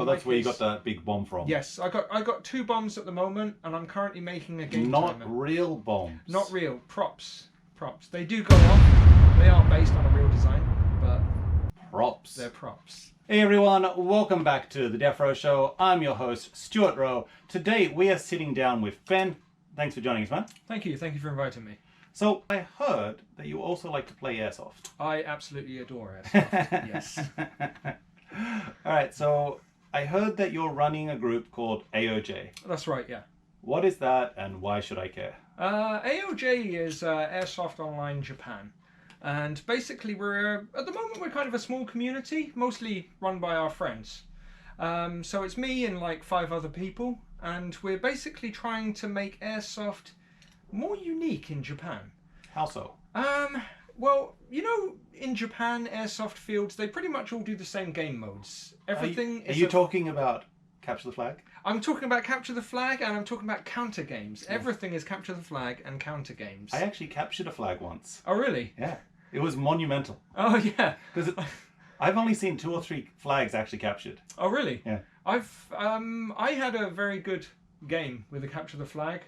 Oh, that's where you got that big bomb from. Yes, I got 2 bombs at the moment, and I'm currently making a game Not timer. real bombs. Not real. Props. They do go off. They are based on a real design, but props. They're props. Hey everyone, welcome back to the Defrowe Show. I'm your host, Stuart Rowe. Today we are sitting down with Ben. Thanks for joining us, man. Thank you for inviting me. So, I heard that you also like to play Airsoft. I absolutely adore Airsoft, yes. Alright, so I heard that you're running a group called AOJ. That's right, yeah. What is that and why should I care? AOJ is Airsoft Online Japan. And basically at the moment we're kind of a small community, mostly run by our friends. So it's me and like 5 other people, and we're basically trying to make Airsoft more unique in Japan. How so? Well, you know, in Japan, Airsoft fields, they pretty much all do the same game modes. Everything Are you talking about Capture the Flag? I'm talking about Capture the Flag, and I'm talking about counter games. Yeah. Everything is Capture the Flag and counter games. I actually captured a flag once. Oh, really? Yeah. It was monumental. Oh, yeah. Because I've only seen 2 or 3 flags actually captured. Oh, really? Yeah. I had a very good game with the Capture the Flag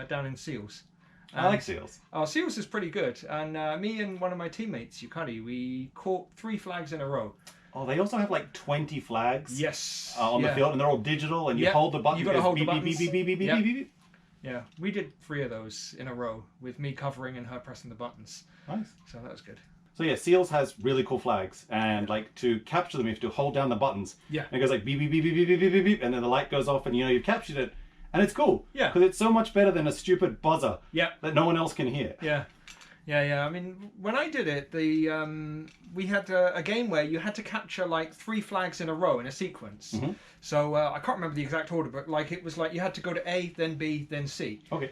down in Seals. I like Seals. Oh, Seals is pretty good. And me and one of my teammates, Yukari, we caught 3 flags in a row. Oh, they also have like 20 flags. Yes. On the field, and they're all digital, and you hold the button. You got to hold the buttons. Beep, beep, beep, beep, beep, beep, beep. Yeah, we did 3 of those in a row with me covering and her pressing the buttons. Nice. So that was good. So yeah, Seals has really cool flags, and like to capture them, you have to hold down the buttons. Yeah. And it goes like beep, beep, beep, beep, beep, beep, beep, beep, beep, and then the light goes off, and you know you've captured it, and it's cool. Yeah. Because it's so much better than a stupid buzzer. Yeah. That no one else can hear. Yeah. Yeah. I mean, when I did it, we had a game where you had to capture like 3 flags in a row in a sequence. Mm-hmm. So I can't remember the exact order, but like it was like you had to go to A, then B, then C. Okay.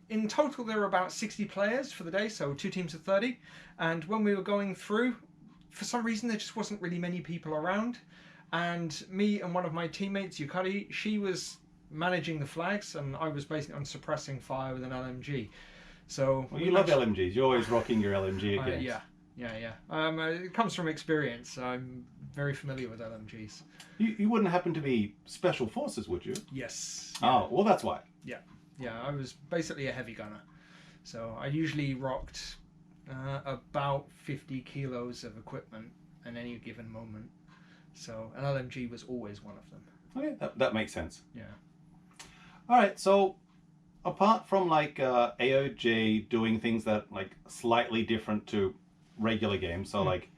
In total, there were about 60 players for the day, so 2 teams of 30. And when we were going through, for some reason, there just wasn't really many people around. And me and one of my teammates, Yukari, she was managing the flags, and I was basically on suppressing fire with an LMG. So well, you love LMGs. You're always rocking your LMG again. Yeah. It comes from experience. I'm very familiar with LMGs. You wouldn't happen to be Special Forces, would you? Yes. Oh, well, that's why. Yeah, I was basically a heavy gunner. So I usually rocked about 50 kilos of equipment at any given moment. So an LMG was always one of them. Okay, that makes sense. Yeah. All right, so apart from like AOJ doing things that like slightly different to regular games, so like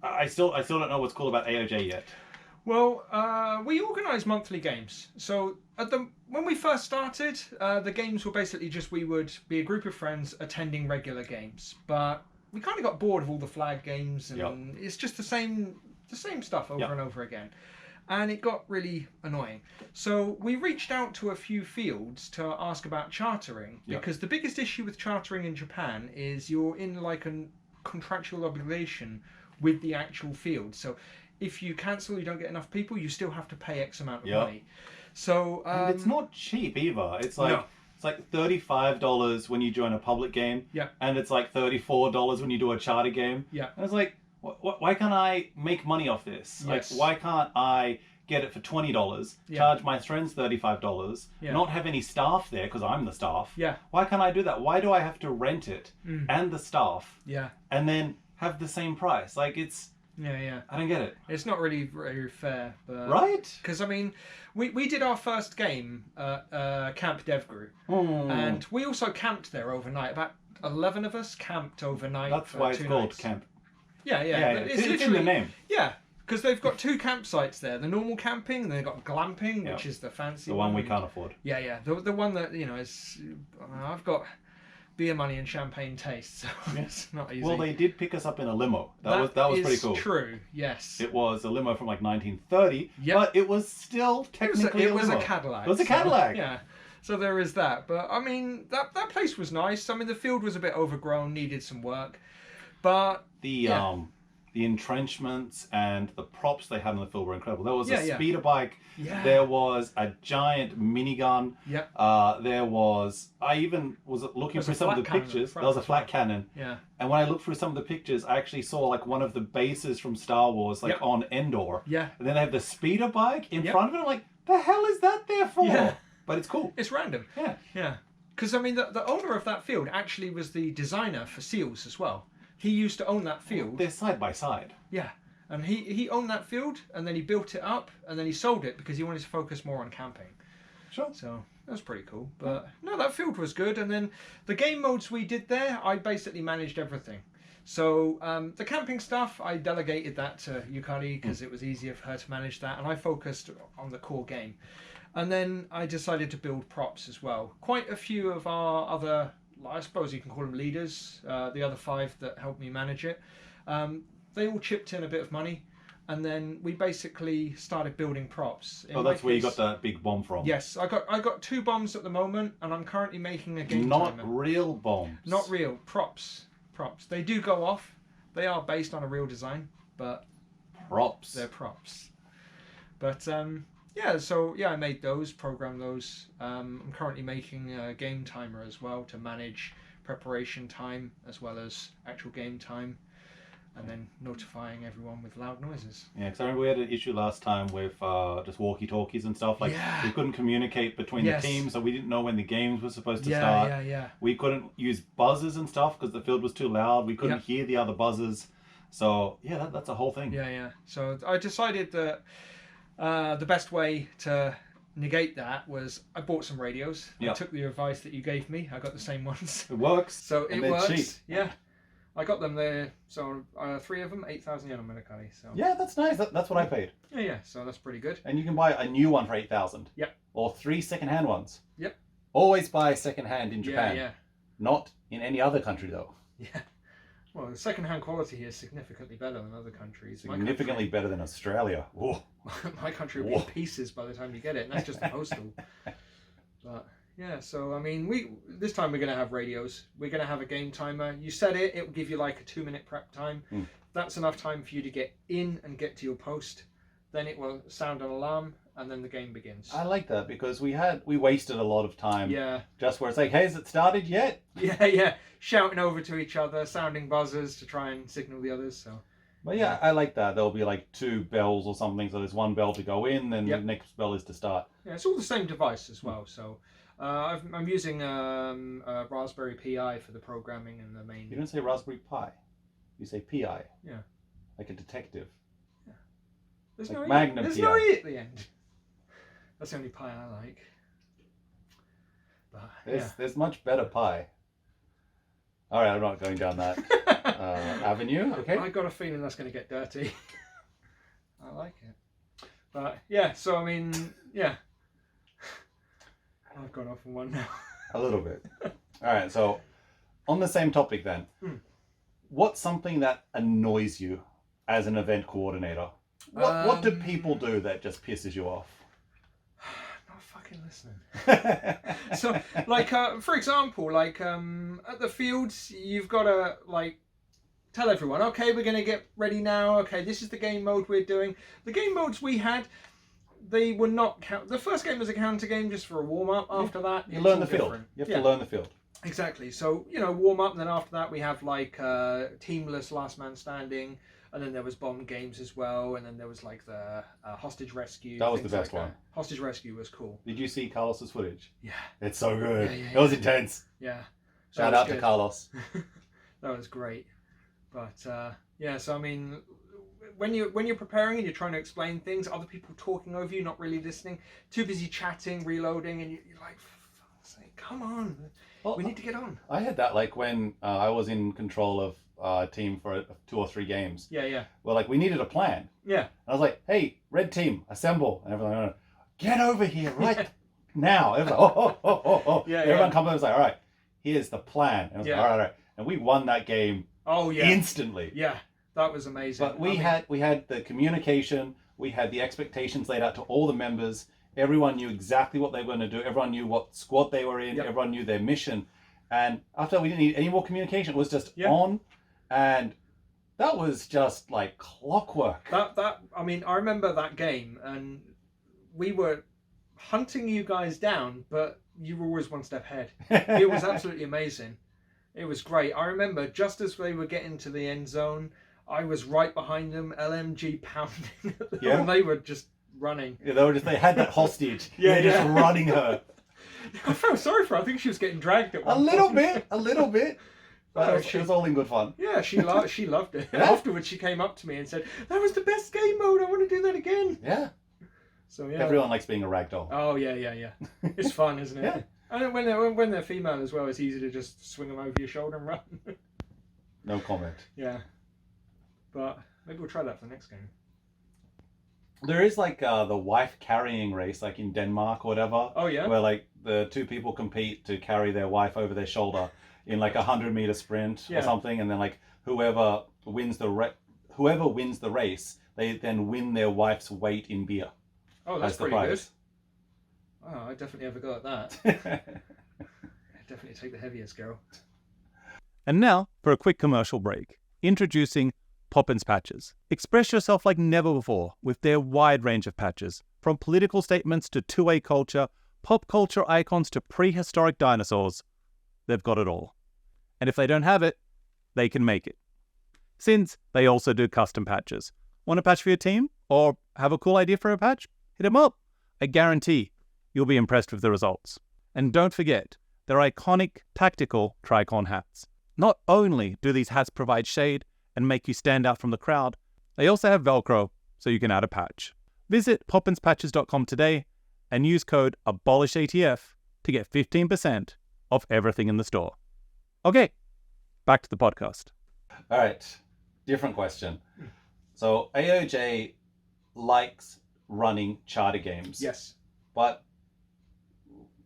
I still don't know what's cool about AOJ yet. Well, we organise monthly games. So when we first started, the games were basically just we would be a group of friends attending regular games. But we kind of got bored of all the flag games, and it's just the same stuff over and over again. And it got really annoying. So we reached out to a few fields to ask about chartering, because the biggest issue with chartering in Japan is you're in like a contractual obligation with the actual field. So if you cancel, you don't get enough people, you still have to pay X amount of money. So and it's not cheap either. It's like it's like $35 when you join a public game. Yeah. And it's like $34 when you do a charter game. Yeah. And it's like, why can't I make money off this? Yes. Like, why can't I get it for $20, charge my friends $35, not have any staff there because I'm the staff? Yeah. Why can't I do that? Why do I have to rent it and the staff? Yeah. And then have the same price? Like, it's... Yeah. I don't get it. It's not really very fair. But, right? Because, I mean, we did our first game at Camp Devgru. And we also camped there overnight. About 11 of us camped overnight. That's why it's called camp. Yeah. It's in the name. Yeah, because they've got 2 campsites there. The normal camping, and they've got glamping, which is the fancy one. The one we can't afford. Yeah. The one that, you know, is... I've got beer money and champagne taste, so it's not easy. Well, they did pick us up in a limo. That was pretty cool. True, yes. It was a limo from like 1930, but it was still technically it was a Cadillac. It was a Cadillac. Yeah. So there is that. But I mean, that place was nice. I mean, the field was a bit overgrown, needed some work. But the the entrenchments and the props they had in the field were incredible. There was Yeah, a yeah. speeder bike. Yeah. There was a giant minigun. Yep. There was. I even was looking There's through a some of the flat cannon pictures. at the There was a front as flat well. cannon. Yeah. And when I looked through some of the pictures, I actually saw like one of the bases from Star Wars, like Yep. on Endor. Yeah. And then they have the speeder bike in Yep. front of it. I'm like, the hell is that there for? Yeah. But it's cool. It's random. Yeah. Yeah. Because, I mean, the owner of that field actually was the designer for SEALs as well. He used to own that field. They're side by side. Yeah. And he owned that field, and then he built it up, and then he sold it because he wanted to focus more on camping. Sure. So that was pretty cool. But no, that field was good. And then the game modes we did there, I basically managed everything. So the camping stuff, I delegated that to Yukari because it was easier for her to manage that, and I focused on the core game. And then I decided to build props as well. Quite a few of our other, I suppose you can call them leaders, the other 5 that helped me manage it, they all chipped in a bit of money, and then we basically started building props. Oh, that's where you got that big bomb from. Yes, I got 2 bombs at the moment, and I'm currently making a game Not timer. real bombs. Not real props. They do go off. They are based on a real design, but props. they're props. But yeah, so yeah, I made those, programmed those. I'm currently making a game timer as well to manage preparation time as well as actual game time, and then notifying everyone with loud noises. Yeah, because I remember we had an issue last time with just walkie-talkies and stuff. Like, Yeah. we couldn't communicate between Yes. the teams, so we didn't know when the games were supposed to Yeah, start. yeah. We couldn't use buzzers and stuff because the field was too loud. We couldn't hear the other buzzers. So, yeah, that's a whole thing. Yeah. So I decided that the best way to negate that was I bought some radios. I Yeah. took the advice that you gave me. I got the same ones. It works. So and it they're works. cheap. Yeah. I got them there. So 3 of them, 8,000 yen on Minakari. So Yeah, that's nice. That's what I paid. yeah. So that's pretty good. And you can buy a new one for 8,000. Yep. Or 3 second-hand ones. Yep. Always buy second-hand in Japan. Yeah. Not in any other country, though. Yeah. Well, the second-hand quality here is significantly better than other countries. Significantly better than Australia. Whoa. My country will be in pieces by the time you get it, and that's just the postal. But yeah, so I mean, this time we're going to have radios. We're going to have a game timer. You set it, it will give you like a 2-minute prep time. That's enough time for you to get in and get to your post. Then it will sound an alarm, and then the game begins. I like that because we wasted a lot of time. Yeah. Just where it's like, hey, has it started yet? Yeah. Shouting over to each other, sounding buzzers to try and signal the others. So. But yeah, I like that. There'll be like 2 bells or something. So there's 1 bell to go in, then the next bell is to start. Yeah, it's all the same device as well. So I'm using a Raspberry Pi for the programming and the main. You don't say Raspberry Pi. You say PI. Yeah. Like a detective. There's like no Magnum E. There's PI. no E at the end. That's the only pie I like. But, There's much better pie. All right, I'm not going down that avenue. Okay. I got a feeling that's going to get dirty. I like it. But yeah, so I mean, yeah. I've gone off on one now. A little bit. All right, so on the same topic then, what's something that annoys you as an event coordinator? What do people do that just pisses you off? Not fucking listening. So, like, for example, like at the fields, you've got to like tell everyone, okay, we're going to get ready now. Okay, this is the game mode we're doing. The game modes we had, they were not the first game was a counter game just for a warm up. After that, you it's learn all the field. different. You have to learn the field. Exactly. So warm up, and then after that we have like teamless last man standing, and then there was bomb games as well, and then there was like the hostage rescue. That was the things best like one. that. Hostage rescue was cool. Did you see Carlos's footage? Yeah. It's so good. Yeah, It was intense. Yeah. Shout out to Carlos. That was great. But yeah, so I mean, when you're preparing and you're trying to explain things, other people talking over you, not really listening, too busy chatting, reloading, and you're like, for fuck's sake, come on, we need to get on. I had that like when I was in control of a team for 2 or 3 games. Yeah. Well, like we needed a plan. Yeah. I was like, hey, red team, assemble. And everyone went, get over here right now. It was like, oh. Yeah, Everyone comes over and was like, all right, here's the plan. And I was like, all right. And we won that game instantly. Yeah, that was amazing. But we had the communication, we had the expectations laid out to all the members. Everyone knew exactly what they were going to do. Everyone knew what squad they were in. Everyone knew their mission. And after that, we didn't need any more communication. It was just on. And That was just like clockwork. I mean, I remember that game, and we were hunting you guys down, but you were always one step ahead. It was absolutely amazing. It was great. I remember just as they were getting to the end zone, I was right behind them, LMG pounding at them, and they were just running. Yeah, they had that hostage. Yeah, They're just running her. I felt sorry for her. I think she was getting dragged at one A little bit. But she was all in good fun. Yeah, she loved it. Yeah? Afterwards, she came up to me and said, "That was the best game mode. I want to do that again." Yeah. So yeah. Everyone likes being a ragdoll. Oh yeah. It's fun, isn't it? Yeah. And when they're female as well, it's easy to just swing them over your shoulder and run. No comment. Yeah. But maybe we'll try that for the next game. There is like the wife carrying race, like in Denmark or whatever. Oh yeah. Where like the two people compete to carry their wife over their shoulder in like 100-meter sprint or something, and then like whoever wins the race, they then win their wife's weight in beer. Oh, that's pretty good. Oh, I definitely have a go at that. Definitely take the heaviest girl. And now for a quick commercial break. Introducing Poppins patches. Express yourself like never before with their wide range of patches. From political statements to 2A culture, pop culture icons to prehistoric dinosaurs. They've got it all. And if they don't have it, they can make it. Since they also do custom patches. Want a patch for your team? Or have a cool idea for a patch? Hit them up. I guarantee you'll be impressed with the results. And don't forget their iconic tactical tricorn hats. Not only do these hats provide shade and make you stand out from the crowd, they also have Velcro so you can add a patch. Visit poppinspatches.com today and use code ABOLISHATF to get 15% off everything in the store. Okay, back to the podcast. All right, different question. So AOJ likes running charter games. Yes. But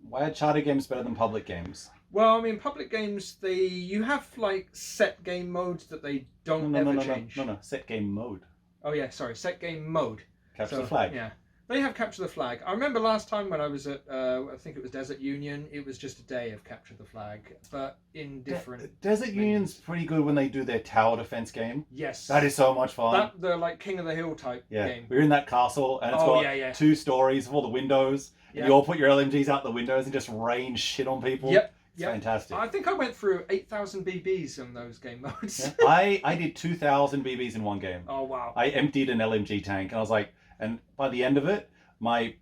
why are charter games better than public games? Well, I mean, public games, you have like set game modes that they don't ever change. No, set game mode. Oh yeah, sorry, set game mode. Capture the flag. Yeah, they have capture the flag. I remember last time when I was at, I think it was Desert Union, it was just a day of capture the flag, but in different. Desert Union's pretty good when they do their tower defense game. Yes. That is so much fun. The like King of the Hill type game. We're in that castle and it's got 2 stories with all the windows. And you all put your LMGs out the windows and just rain shit on people. Yep. It's fantastic. I think I went through 8,000 BBs on those game modes. Yeah. I did 2,000 BBs in one game. Oh wow. I emptied an LMG tank and I was like, and by the end of it, my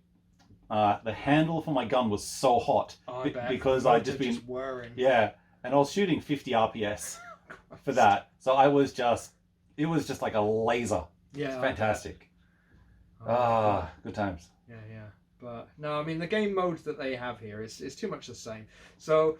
the handle for my gun was so hot because I'd just been whirring. Yeah, and I was shooting 50 RPS for that. So it was just like a laser. Yeah. It's fantastic. Good times. Yeah. But no, I mean the game modes that they have here is too much the same. So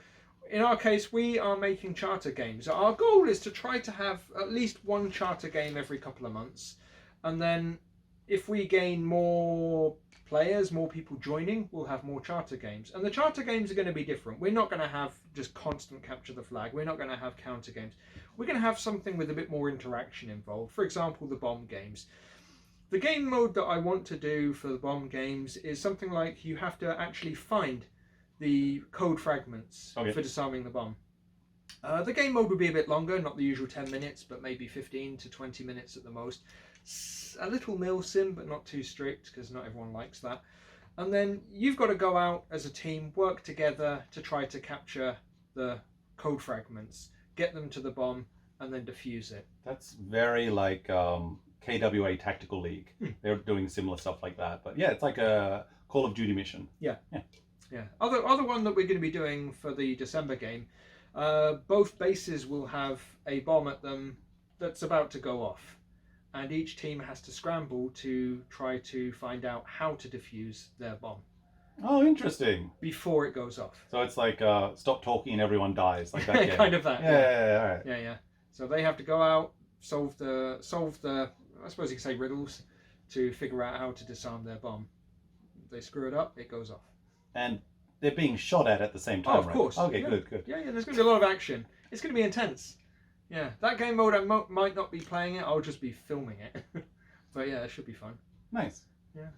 in our case, we are making charter games. Our goal is to try to have at least one charter game every couple of months, and then if we gain more players, more people joining, we'll have more charter games. And the charter games are going to be different. We're not going to have just constant capture the flag. We're not going to have counter games. We're going to have something with a bit more interaction involved. For example, the bomb games. The game mode that I want to do for the bomb games is something like you have to actually find the code fragments for disarming the bomb. The game mode would be a bit longer, not the usual 10 minutes, but maybe 15 to 20 minutes at the most. A little milsim, but not too strict, because not everyone likes that. And then you've got to go out as a team, work together to try to capture the code fragments, get them to the bomb, and then defuse it. That's very like KWA Tactical League. They're doing similar stuff like that. But yeah, it's like a Call of Duty mission. Yeah. Other one that we're going to be doing for the December game, both bases will have a bomb at them that's about to go off. And each team has to scramble to try to find out how to defuse their bomb. Oh, interesting. Before it goes off. So it's like stop talking and everyone dies, like that game. Kind of that. Yeah, all right. Yeah. So they have to go out, solve the I suppose you could say riddles, to figure out how to disarm their bomb. If they screw it up, it goes off. And they're being shot at the same time, of course. Okay, yeah. good. Yeah, there's going to be a lot of action. It's going to be intense. Yeah, that game mode I might not be playing it, I'll just be filming it. But yeah, it should be fun. Nice. Yeah.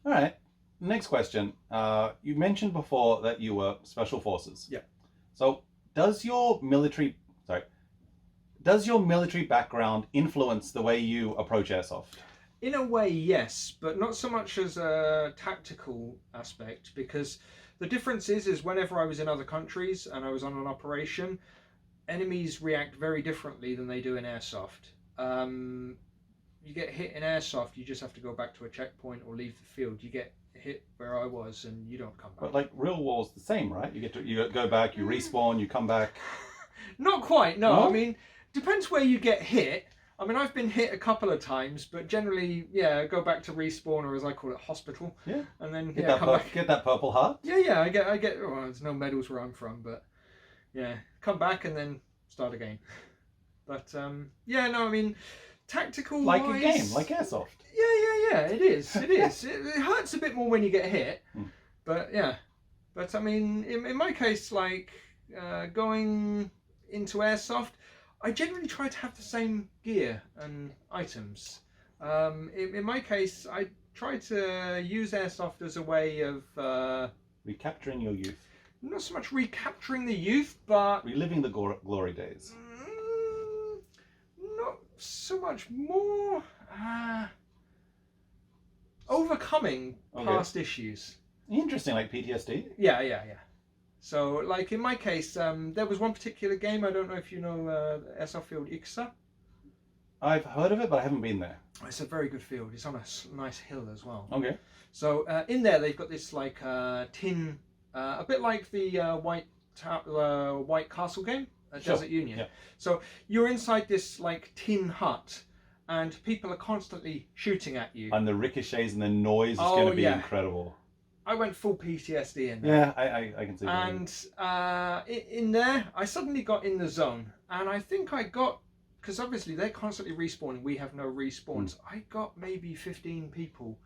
All right. Next question. You mentioned before that you were Special Forces. Yeah. So does your Does your military background influence the way you approach airsoft? In a way, yes, but not so much as a tactical aspect, because the difference is whenever I was in other countries and I was on an operation, enemies react very differently than they do in airsoft. You get hit in airsoft, you just have to go back to a checkpoint or leave the field. You get hit where I was and you don't come back. But like real war's the same, right? You go back, you respawn, you come back. Not quite, no. No? I mean, depends where you get hit. I mean, I've been hit a couple of times, but generally, yeah, go back to respawn, or as I call it, hospital. Yeah. And then Get, yeah, come back. get that purple heart. Yeah, I get. Well, there's no medals where I'm from, but yeah, come back and then start again. But yeah, no, I mean, tactical Like wise, a game, like airsoft. Yeah, it is. It hurts a bit more when you get hit, but yeah. But I mean, in my case, like going into airsoft, I generally try to have the same gear and items. In my case, I try to use airsoft as a way of Recapturing your youth. not so much recapturing the youth, but Reliving the glory days. not so much more overcoming past issues. Interesting, like PTSD. Yeah. So, like in my case, there was one particular game. I don't know if you know Airsoft Field Iksa. I've heard of it, but I haven't been there. It's a very good field. It's on a nice hill as well. Okay. So in there, they've got this like tin, a bit like the White Castle game at Sure. Desert Union. Yeah. So you're inside this like tin hut, and people are constantly shooting at you. And the ricochets and the noise is Oh, going to be yeah. incredible. I went full PTSD in there. Yeah, I can see that. And in there, I suddenly got in the zone, and I think I got, because obviously they're constantly respawning, we have no respawns. I got maybe 15 people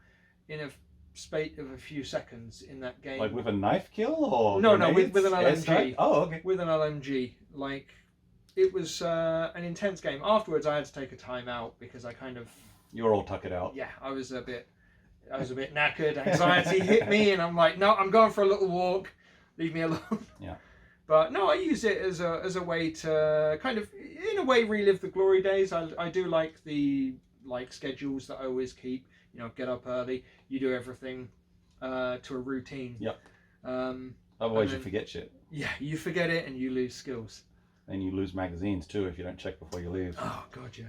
in a spate of a few seconds in that game. Like with a knife kill or No, grenades? with an LMG. Airstrike? Oh, okay. With an LMG. Like, it was an intense game. Afterwards, I had to take a time out because I kind of... You're all tuck it out. Yeah, I was a bit knackered. Anxiety hit me, and I'm like, no, I'm going for a little walk. Leave me alone. Yeah. But no, I use it as a way to kind of, in a way, relive the glory days. I do like the schedules that I always keep. You know, get up early. You do everything to a routine. Yep. Otherwise, Otherwise, you forget shit. Yeah, you forget it and you lose skills. And you lose magazines too if you don't check before you leave. Oh god, yeah.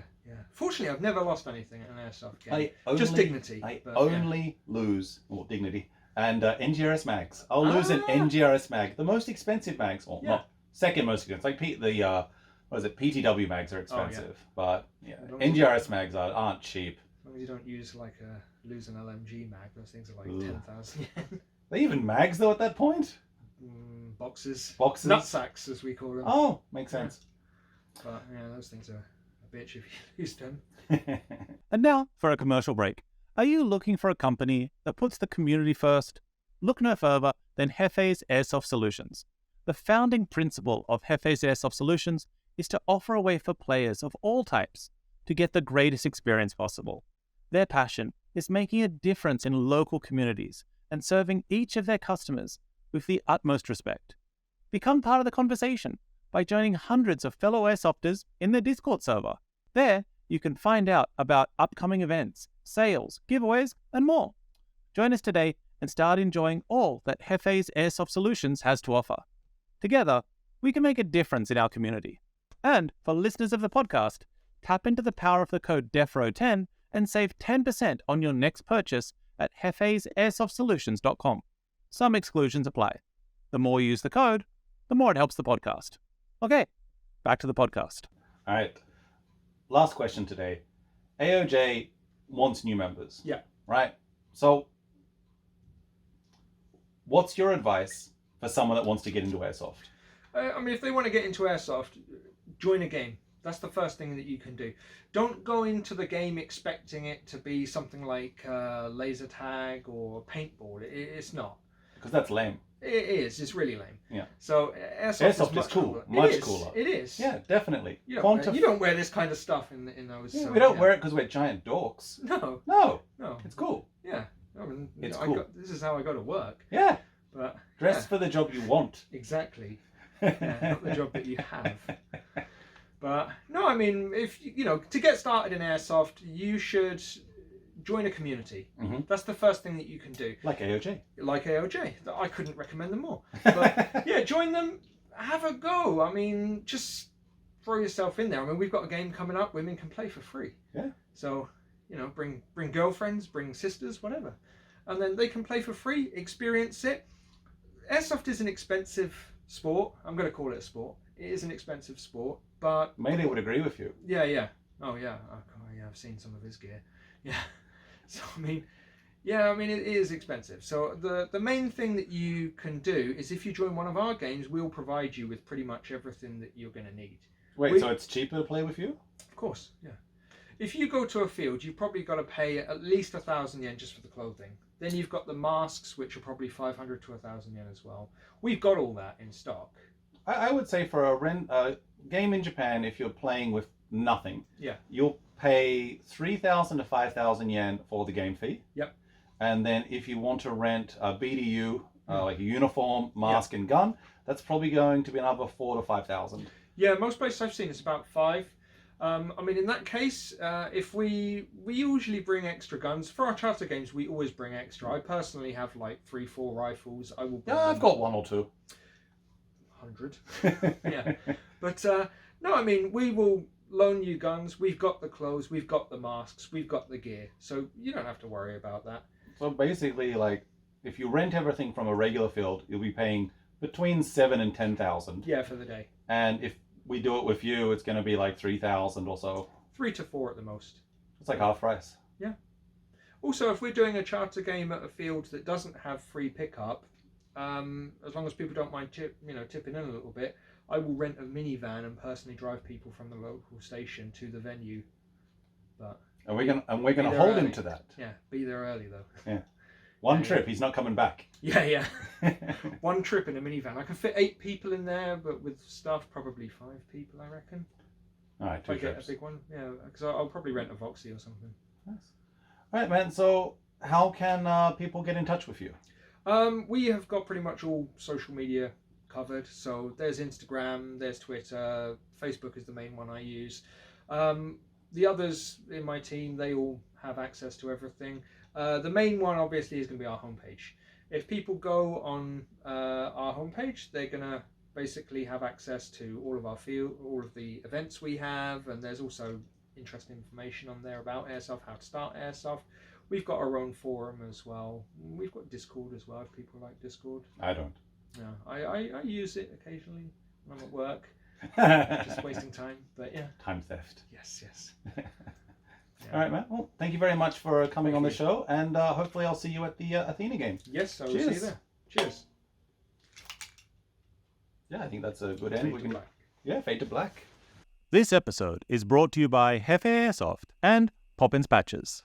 Fortunately, I've never lost anything in an airsoft game. I Just dignity. I but, only lose, dignity, and NGRS mags. I'll lose an NGRS mag, the most expensive mags, or not second most expensive. Like PTW mags are expensive, but yeah, NGRS mags aren't cheap. As long as you don't use lose an LMG mag, those things are like 10,000 yen. They even mags though at that point. Boxes. Boxes. Nutsacks, as we call them. Oh, makes sense. But yeah, those things are a bitch if you lose them. And now for a commercial break. Are you looking for a company that puts the community first? Look no further than Jefe's Airsoft Solutions. The founding principle of Jefe's Airsoft Solutions is to offer a way for players of all types to get the greatest experience possible. Their passion is making a difference in local communities and serving each of their customers with the utmost respect. Become part of the conversation by joining hundreds of fellow airsofters in their Discord server. There, you can find out about upcoming events, sales, giveaways, and more. Join us today and start enjoying all that Jefe's Airsoft Solutions has to offer. Together, we can make a difference in our community. And for listeners of the podcast, tap into the power of the code Defrowe10 and save 10% on your next purchase at jefesairsoft.solutions.com. Some exclusions apply. The more you use the code, the more it helps the podcast. Okay, back to the podcast. All right. Last question today. AOJ wants new members. Yeah. Right? So, what's your advice for someone that wants to get into airsoft? I mean, if they want to get into airsoft, join a game. That's the first thing that you can do. Don't go into the game expecting it to be something like laser tag or paintball. It's not. Because that's lame. It is. It's really lame. Yeah. So airsoft is cool. cooler. Much cooler. It is. Yeah, definitely. You don't wear this kind of stuff in those. Yeah, we don't wear it because we're giant dorks. No. No. No. It's cool. Yeah. I mean, it's cool. This is how I go to work. Yeah. But dress for the job you want. Exactly. Yeah, not the job that you have. But no, I mean, if you know, to get started in airsoft, you should join a community. Mm-hmm. That's the first thing that you can do. Like AOJ. Like AOJ. I couldn't recommend them more. But yeah, join them, have a go. I mean, just throw yourself in there. I mean, we've got a game coming up. Women can play for free. Yeah. So, you know, bring girlfriends, bring sisters, whatever. And then they can play for free, experience it. Airsoft is an expensive sport. I'm going to call it a sport. It is an expensive sport, but... Melee would agree with you. Yeah, yeah. Oh, yeah. Yeah, I've seen some of his gear. Yeah. So, I mean, it is expensive. So the main thing that you can do is if you join one of our games, we'll provide you with pretty much everything that you're going to need. Wait, so it's cheaper to play with you? Of course, yeah. If you go to a field, you've probably got to pay at least 1,000 yen just for the clothing. Then you've got the masks, which are probably 500 to 1,000 yen as well. We've got all that in stock. I would say for a game in Japan, if you're playing with nothing, you'll pay 3,000 to 5,000 yen for the game fee. Yep. And then if you want to rent a BDU, like a uniform, mask, and gun, that's probably going to be another 4,000 to 5,000. Yeah, most places I've seen it's about 5. I mean, in that case, if we usually bring extra guns for our charter games, we always bring extra. I personally have like 3-4 rifles. I will. Yeah, I've got 1 or 2. 100. Yeah, but no, I mean, we will loan you guns. We've got the clothes, we've got the masks, we've got the gear, so you don't have to worry about that. So basically, like, if you rent everything from a regular field, you'll be paying between 7,000 and 10,000. Yeah, for the day. And if we do it with you, it's going to be like 3,000 or so. 3 to 4 at the most. It's like half price. Yeah. Also, if we're doing a charter game at a field that doesn't have free pickup, as long as people don't mind tipping in a little bit, I will rent a minivan and personally drive people from the local station to the venue. But and we're gonna hold him to that. Yeah, be there early though. Yeah. One trip, he's not coming back. Yeah. One trip in a minivan. I can fit 8 people in there, but with staff, probably 5 people, I reckon. All right, 2 if I trips. get a big one, yeah, because I'll probably rent a Voxy or something. Nice. All right, man. So, how can people get in touch with you? We have got pretty much all social media covered. So there's Instagram, there's Twitter, Facebook is the main one I use. The others in my team, they all have access to everything. The main one obviously is going to be our homepage. If people go on our homepage, they're going to basically have access to all of our all of the events we have, and there's also interesting information on there about Airsoft, how to start Airsoft. We've got our own forum as well. We've got Discord as well, if people like Discord. I don't. No, I use it occasionally when I'm at work. Just wasting time, but yeah. Time theft. Yes. Yeah. All right, man. Well, thank you very much for coming on the show, and hopefully I'll see you at the Athena game. Yes, I will see you there. Cheers. Yeah, I think that's a good end. Fade We to can. black. Yeah, fade to black. This episode is brought to you by Jefe Airsoft and Poppins Patches.